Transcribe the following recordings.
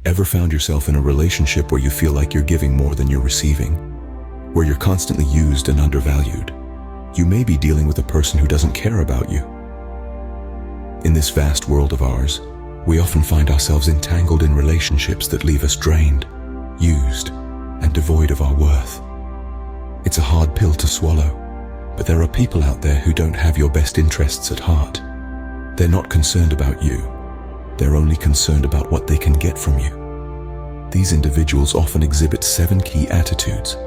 Ever found yourself in a relationship where you feel like you're giving more than you're receiving? Where you're constantly used and undervalued? You may be dealing with a person who doesn't care about you. In this vast world of ours, we often find ourselves entangled in relationships that leave us drained, used, and devoid of our worth. It's a hard pill to swallow, but there are people out there who don't have your best interests at heart. They're not concerned about you. They're only concerned about what they can get from you. These individuals often exhibit 7 key attitudes.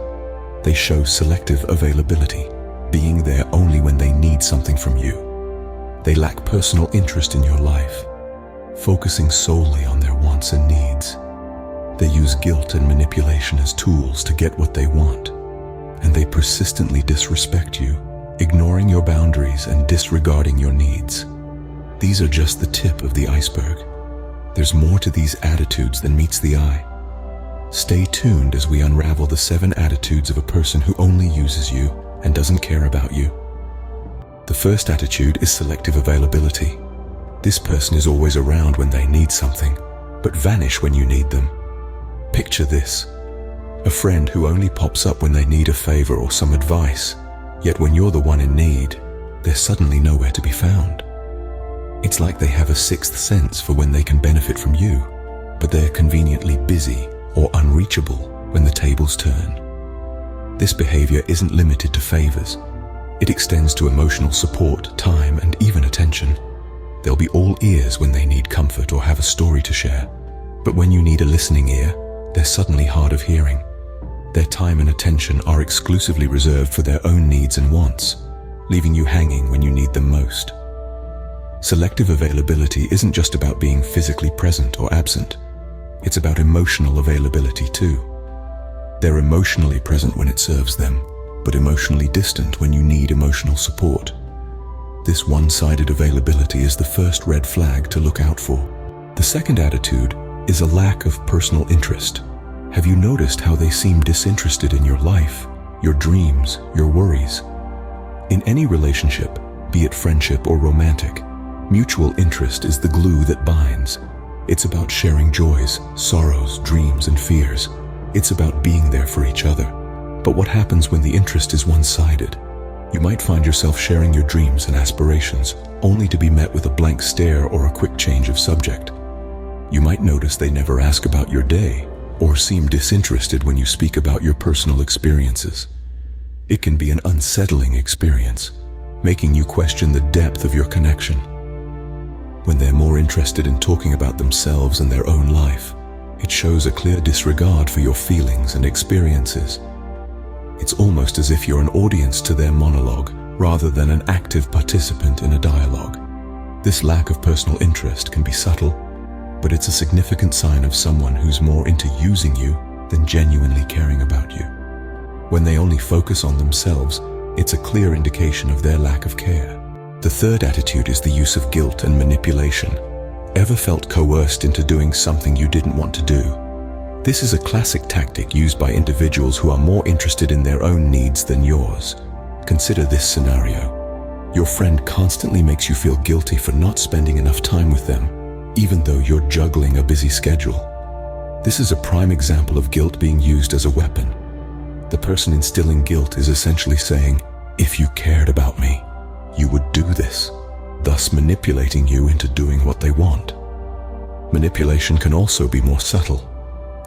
They show selective availability, being there only when they need something from you. They lack personal interest in your life, focusing solely on their wants and needs. They use guilt and manipulation as tools to get what they want, and they persistently disrespect you, ignoring your boundaries and disregarding your needs. These are just the tip of the iceberg. There's more to these attitudes than meets the eye. Stay tuned as we unravel the 7 attitudes of a person who only uses you and doesn't care about you. The first attitude is selective availability. This person is always around when they need something, but vanish when you need them. Picture this: a friend who only pops up when they need a favor or some advice, yet when you're the one in need, they're suddenly nowhere to be found. It's like they have a sixth sense for when they can benefit from you, but they're conveniently busy or unreachable when the tables turn. This behavior isn't limited to favors. It extends to emotional support, time, and even attention. They'll be all ears when they need comfort or have a story to share, but when you need a listening ear, they're suddenly hard of hearing. Their time and attention are exclusively reserved for their own needs and wants, leaving you hanging when you need them most. Selective availability isn't just about being physically present or absent. It's about emotional availability too. They're emotionally present when it serves them, but emotionally distant when you need emotional support. This one-sided availability is the first red flag to look out for. The second attitude is a lack of personal interest. Have you noticed how they seem disinterested in your life, your dreams, your worries? In any relationship, be it friendship or romantic, mutual interest is the glue that binds. It's about sharing joys, sorrows, dreams, and fears. It's about being there for each other. But what happens when the interest is one-sided? You might find yourself sharing your dreams and aspirations, only to be met with a blank stare or a quick change of subject. You might notice they never ask about your day, or seem disinterested when you speak about your personal experiences. It can be an unsettling experience, making you question the depth of your connection. When they're more interested in talking about themselves and their own life, it shows a clear disregard for your feelings and experiences. It's almost as if you're an audience to their monologue, rather than an active participant in a dialogue. This lack of personal interest can be subtle, but it's a significant sign of someone who's more into using you than genuinely caring about you. When they only focus on themselves, it's a clear indication of their lack of care. The third attitude is the use of guilt and manipulation. Ever felt coerced into doing something you didn't want to do? This is a classic tactic used by individuals who are more interested in their own needs than yours. Consider this scenario. Your friend constantly makes you feel guilty for not spending enough time with them, even though you're juggling a busy schedule. This is a prime example of guilt being used as a weapon. The person instilling guilt is essentially saying, "If you cared about me, you would do this," thus manipulating you into doing what they want. Manipulation can also be more subtle.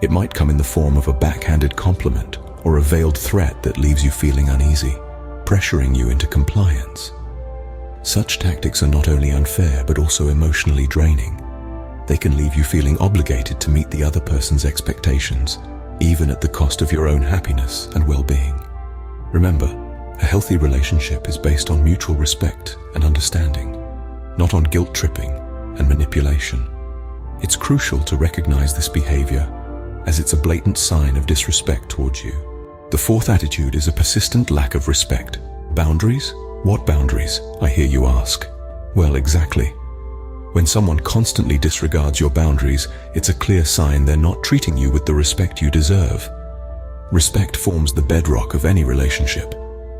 It might come in the form of a backhanded compliment or a veiled threat that leaves you feeling uneasy, pressuring you into compliance. Such tactics are not only unfair but also emotionally draining. They can leave you feeling obligated to meet the other person's expectations, even at the cost of your own happiness and well-being. Remember, a healthy relationship is based on mutual respect and understanding, not on guilt-tripping and manipulation. It's crucial to recognize this behavior, as it's a blatant sign of disrespect towards you. The fourth attitude is a persistent lack of respect. Boundaries? What boundaries, I hear you ask? Well, exactly. When someone constantly disregards your boundaries, it's a clear sign they're not treating you with the respect you deserve. Respect forms the bedrock of any relationship.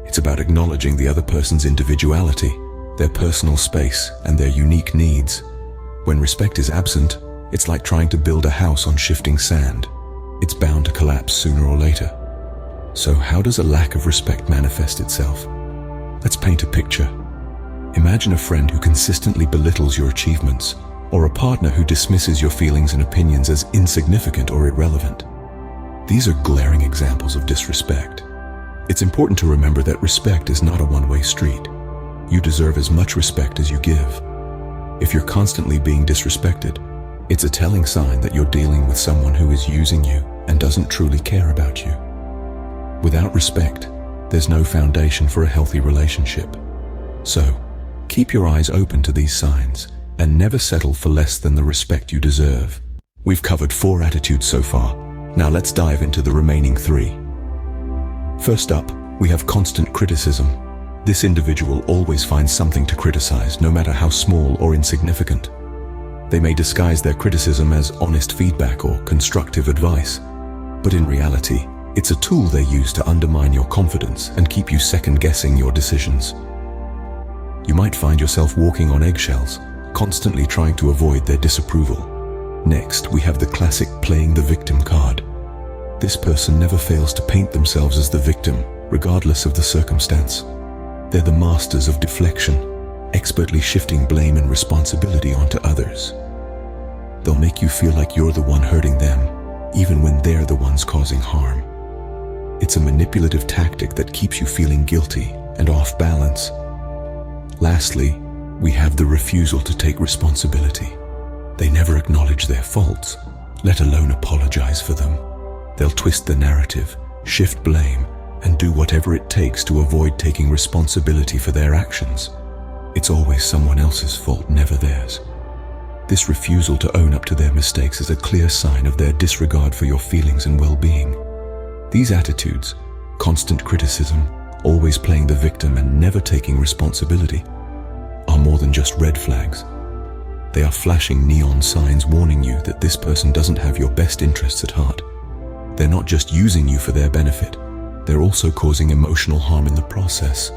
It's about acknowledging the other person's individuality, their personal space, and their unique needs. When respect is absent, It's like trying to build a house on shifting sand. It's bound to collapse sooner or later. So how does a lack of respect manifest itself? Let's paint a picture. Imagine a friend who consistently belittles your achievements, or a partner who dismisses your feelings and opinions as insignificant or irrelevant. These are glaring examples of disrespect. It's important to remember that respect is not a one-way street. You deserve as much respect as you give. If you're constantly being disrespected, it's a telling sign that you're dealing with someone who is using you and doesn't truly care about you. Without respect, there's no foundation for a healthy relationship. So, keep your eyes open to these signs and never settle for less than the respect you deserve. We've covered 4 attitudes so far. Now let's dive into the remaining 3. First up, we have constant criticism. This individual always finds something to criticize, no matter how small or insignificant. They may disguise their criticism as honest feedback or constructive advice, but in reality, it's a tool they use to undermine your confidence and keep you second-guessing your decisions. You might find yourself walking on eggshells, constantly trying to avoid their disapproval. Next, we have the classic playing the victim card. This person never fails to paint themselves as the victim, regardless of the circumstance. They're the masters of deflection, expertly shifting blame and responsibility onto others. They'll make you feel like you're the one hurting them, even when they're the ones causing harm. It's a manipulative tactic that keeps you feeling guilty and off balance. Lastly, we have the refusal to take responsibility. They never acknowledge their faults, let alone apologize for them. They'll twist the narrative, shift blame, and do whatever it takes to avoid taking responsibility for their actions. It's always someone else's fault, never theirs. This refusal to own up to their mistakes is a clear sign of their disregard for your feelings and well-being. These attitudes, constant criticism, always playing the victim and never taking responsibility, are more than just red flags. They are flashing neon signs warning you that this person doesn't have your best interests at heart. They're not just using you for their benefit, they're also causing emotional harm in the process.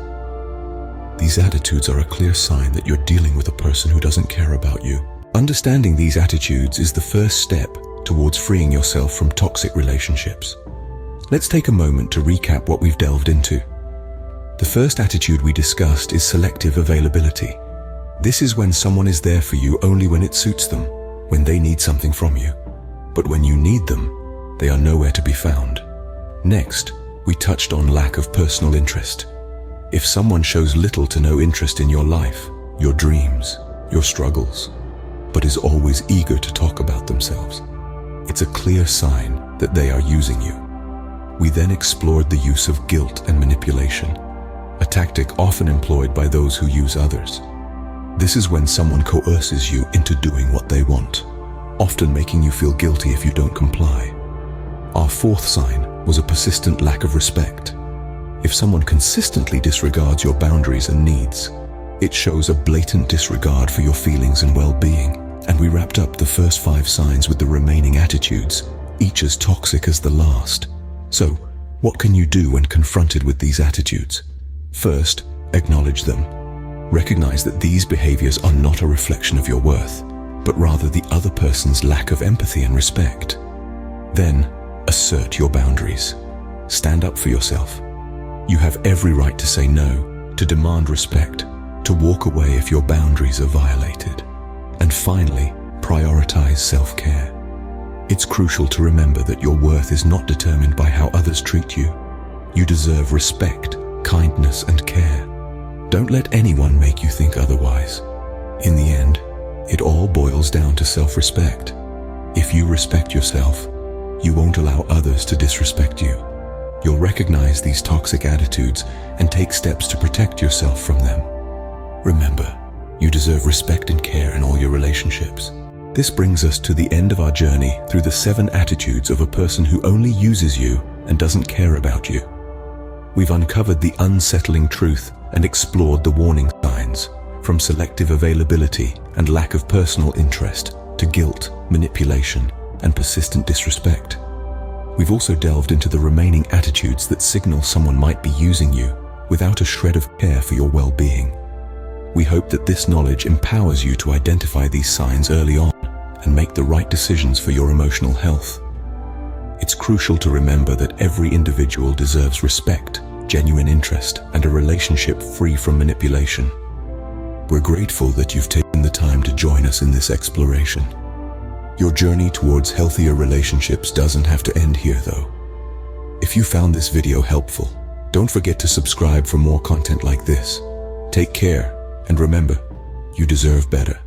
These attitudes are a clear sign that you're dealing with a person who doesn't care about you. Understanding these attitudes is the first step towards freeing yourself from toxic relationships. Let's take a moment to recap what we've delved into. The first attitude we discussed is selective availability. This is when someone is there for you only when it suits them, when they need something from you. But when you need them, they are nowhere to be found. Next, we touched on lack of personal interest. If someone shows little to no interest in your life, your dreams, your struggles, but is always eager to talk about themselves, it's a clear sign that they are using you. We then explored the use of guilt and manipulation, a tactic often employed by those who use others. This is when someone coerces you into doing what they want, often making you feel guilty if you don't comply. Our fourth sign was a persistent lack of respect. If someone consistently disregards your boundaries and needs, it shows a blatant disregard for your feelings and well-being. And we wrapped up the first 5 signs with the remaining attitudes, each as toxic as the last. So, what can you do when confronted with these attitudes? First, acknowledge them. Recognize that these behaviors are not a reflection of your worth, but rather the other person's lack of empathy and respect. Then, assert your boundaries. Stand up for yourself. You have every right to say no, to demand respect, to walk away if your boundaries are violated. And finally, prioritize self-care. It's crucial to remember that your worth is not determined by how others treat you. You deserve respect, kindness, and care. Don't let anyone make you think otherwise. In the end, it all boils down to self-respect. If you respect yourself, you won't allow others to disrespect you. You'll recognize these toxic attitudes and take steps to protect yourself from them. Remember, you deserve respect and care in all your relationships. This brings us to the end of our journey through the 7 attitudes of a person who only uses you and doesn't care about you. We've uncovered the unsettling truth and explored the warning signs, from selective availability and lack of personal interest to guilt, manipulation, and persistent disrespect. We've also delved into the remaining attitudes that signal someone might be using you without a shred of care for your well-being. We hope that this knowledge empowers you to identify these signs early on and make the right decisions for your emotional health. It's crucial to remember that every individual deserves respect, genuine interest, and a relationship free from manipulation. We're grateful that you've taken the time to join us in this exploration. Your journey towards healthier relationships doesn't have to end here, though. If you found this video helpful, don't forget to subscribe for more content like this. Take care, and remember, you deserve better.